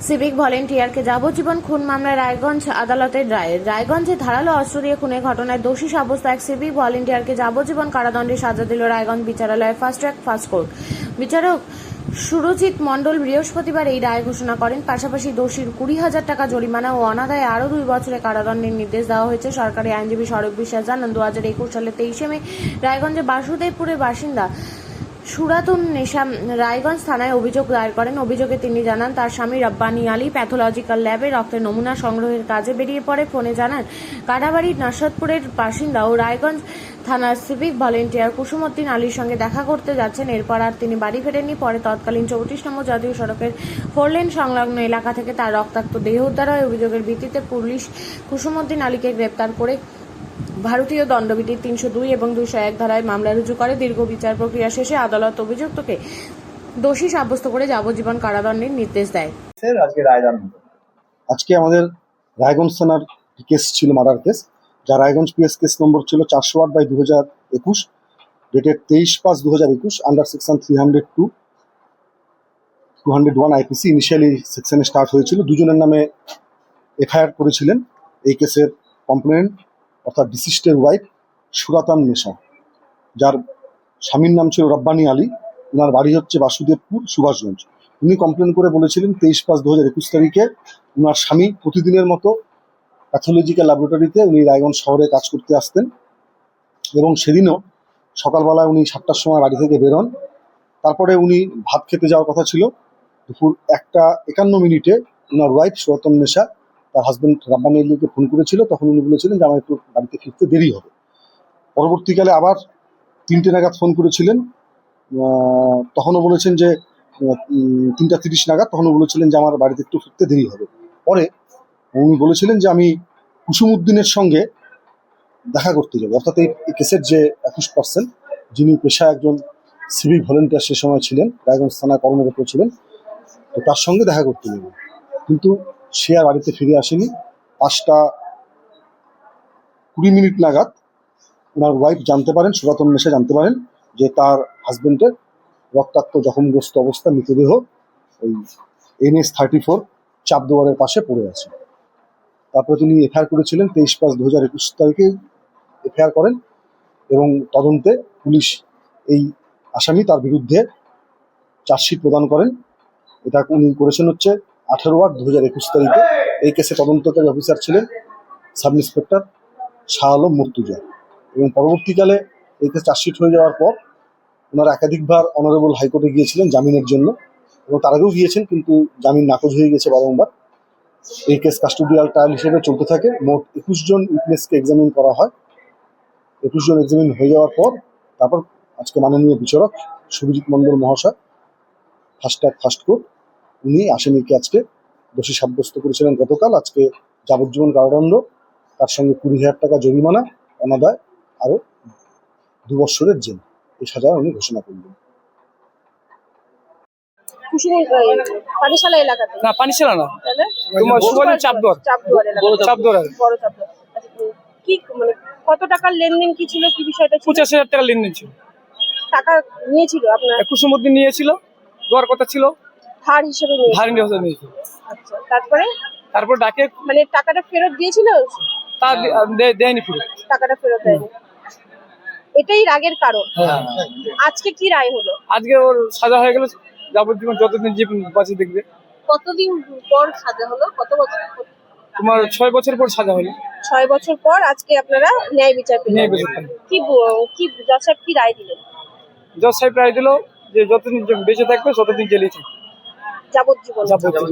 Civic ভলেন্টিয়ারকে যাবজ্জীবন খুন মামলায় রায়গঞ্জ আদালতের রায়। রায়গঞ্জে ধারালো অস্ত্র দিয়ে খুনের ঘটনায় দোষী সাব্যস্ত এক সিভিক ভলেন্টিয়ারকে যাবজ্জীবন কারাদণ্ডের সাজা দিল রায়গঞ্জ বিচারালয়ের ফার্স্ট ট্র্যাক ফার্স্ট কোর্ট। বিচারক সুরজিৎ মণ্ডল বৃহস্পতিবার এই রায় ঘোষণা করেন। পাশাপাশি দোষীর 20,000 টাকা জরিমানা ও অনাদায়ে আরও 2 বছরের কারাদণ্ডের নির্দেশ দেওয়া হয়েছে। সরকারি আইনজীবী স্বরূপ বিশ্বাস জানান, 2021 সালের 23 মে রায়গঞ্জের বাসুদেবপুরের বাসিন্দা সুরাতুন নেশা রায়গঞ্জ থানায় অভিযোগ দায়ের করেন। অভিযোগে তিনি জানান, তার স্বামী রব্বানী আলী প্যাথোলজিক্যাল ল্যাবে রক্তের নমুনা সংগ্রহের কাজে বেরিয়ে পড়ে। ফোনে জানান, কাটাবাড়ির নাসরতপুরের বাসিন্দা ও রায়গঞ্জ থানার সিভিক ভলেন্টিয়ার কুসুমউদ্দিন আলীর সঙ্গে দেখা করতে যাচ্ছেন। এরপর আর তিনি বাড়ি ফেরেননি। পরে তৎকালীন 34 নম্বর জাতীয় সড়কের 4 লেন সংলগ্ন এলাকা থেকে তার রক্তাক্ত দেহ উদ্ধার হয়। অভিযোগের ভিত্তিতে পুলিশ কুসুমউদ্দিন আলীকে গ্রেপ্তার করে ভারতীয় দণ্ডবিধির 302 এবং 201 ধারায় মামলা রুজু করে। দীর্ঘ বিচার প্রক্রিয়া শেষে আদালত অভিযুক্তকে দোষী সাব্যস্ত করে যাবজ্জীবন কারাদণ্ডের নির্দেশ দেয়। আজকে আমাদের রায়গঞ্জ থানার কেস ছিল, মার্ডার কেস, যা রায়গঞ্জ পিএস কেস নম্বর ছিল 408/2021, dated 23/5/2021, under section 302, 201 IPC initially সেকশনে স্টার্ট হয়েছিল। দুজনের নামে এফআইআর করেছিলেন। এই কেসের কমপ্লেনেন্ট অর্থাৎ ডিসিস্টের ওয়াইফ সুরাতান নেশা, যার স্বামীর নাম ছিল রব্বানী আলী, ওনার বাড়ি হচ্ছে বাসুদেবপুর, সুভাষগঞ্জ। উনি কমপ্লেন করে বলেছিলেন 23/5/2021 তারিখে ওনার স্বামী প্রতিদিনের মতো প্যাথোলজিক্যাল ল্যাবরেটরিতে উনি রায়গঞ্জ শহরে কাজ করতে আসতেন এবং সেদিনও সকালবেলায় উনি 7টার সময় বাড়ি থেকে বেরোন। তারপরে উনি ভাত খেতে যাওয়ার কথা ছিল। দুপুর 1:51 ওনার ওয়াইফ সুরাতান নেশা তার হাজব্যান্ড রব্বানী আলীকে ফোন করেছিল। তখন উনি বলেছিলেন যে আমার একটু বাড়িতে ফিরতে দেরি হবে। পরবর্তীকালে আবার 3টে নাগাদ ফোন করেছিলেন, তখনও বলেছেন যে 3:30 নাগাদ, তখনও বলেছিলেন যে আমার বাড়িতে একটু ফিরতে দেরি হবে। পরে উনি বলেছিলেন যে আমি কুসুমউদ্দিনের সঙ্গে দেখা করতে যাবো, অর্থাৎ এই কেসের যে অ্যাকিউজড পার্সন, যিনি পেশায় একজন সিভিক ভলেন্টিয়ার সে সময় ছিলেন, রায়গঞ্জ থানায় কর্মরত ছিলেন, তো তার সঙ্গে দেখা করতে যাবো। কিন্তু সে আর বাড়িতে ফিরে আসেনি। 5:20 নাগাদ ওনার ওয়াইফ জানতে পারেন, সুরাতন নেশা জানতে পারেন যে তার হাজবেন্ডের রক্তাক্ত জখমগ্রস্ত অবস্থা মৃতদেহ ওই NH 34 চাপদুয়ারের পাশে পড়ে আছে। তারপরে তিনি এফআইআর করেছিলেন 23/5/2021 তারিখে এফআইআর করেন এবং তদন্তে পুলিশ এই আসামি তার বিরুদ্ধে চার্জশিট প্রদান করেন। এটা উনি করেছেন হচ্ছে 18/8/2021 তারিখে। এই কেসে তদন্তকারী অফিসার ছিলেন সাব ইন্সপেক্টর শাহ আলম মুর্তুজা। এবং পরবর্তীকালে এই কেস চার্জশিট হয়ে যাওয়ার পর ওনারা একাধিকবার অনারেবল হাইকোর্টে গিয়েছিলেন জামিনের জন্য, এবং তার আগেও গিয়েছেন, কিন্তু জামিন নাকচ হয়ে গেছে বারংবার। এই কেস কাস্টোডিয়াল ট্রায়াল হিসেবে চলতে থাকে। মোট 21 জন উইটনেসকে এক্সামিন করা হয়। 21 জন এক্সামিন হয়ে যাওয়ার পর তারপর আজকে মাননীয় বিচারক সুরজিৎ মণ্ডল মহাশয়, ফার্স্ট ট্র্যাক ফার্স্ট কোর্ট, উনি আসামিকে আজকে দোষী সাব্যস্ত করেছিলেন গতকাল। আজকে যাবজ্জীবন কারাদণ্ড, তার সঙ্গে 20,000 টাকা জরিমানা, অনাদায় আরও 2 বছরের জেল, এই সাজা উনি ঘোষণা করলেন। পানিশালা এলাকাতে না, পানিশালা না, তাহলে তোমার সুভাষগঞ্জ চাপদুয়ার এলাকা, চাপদুয়ার। বড় চাপদুয়ার। কি মানে কত টাকার লেনদেন কি ছিল, কি বিষয়টা ছিল? 85,000 টাকা লেনদেন ছিল। টাকা নিয়েছিল আপনার? কুসুমউদ্দিন নিয়েছিল, দেওয়ার কথা ছিল, ধার হিসেবে নিয়েছিল। ধার নিয়েছিল। আচ্ছা, তারপর ডাকে মানে টাকাটা ফেরত দিয়েছিল? তা দেয়নি, পুরো টাকাটা ফেরত দেয়নি। এটাই রাগের কারণ। আজকে কি রায় হলো? আজকে ওর সাজা হয়ে গেল যাবজ্জীবন, যতদিন জীবন বাঁচিয়ে দেখবে। কতদিন পর সাজা হলো? কত বছর? তোমার 6 বছর পর সাজা হলো। 6 বছর পর আজকে আপনারা ন্যায় বিচার পেলেন। কি জজ সাহেব কি রায় দিলেন? জজ সাহেব রায় দিল যে যতদিন বেঁচে থাকবে ততদিন জেলেই থাকবে, যাবজ্জীবন। যাবজ্জীবন।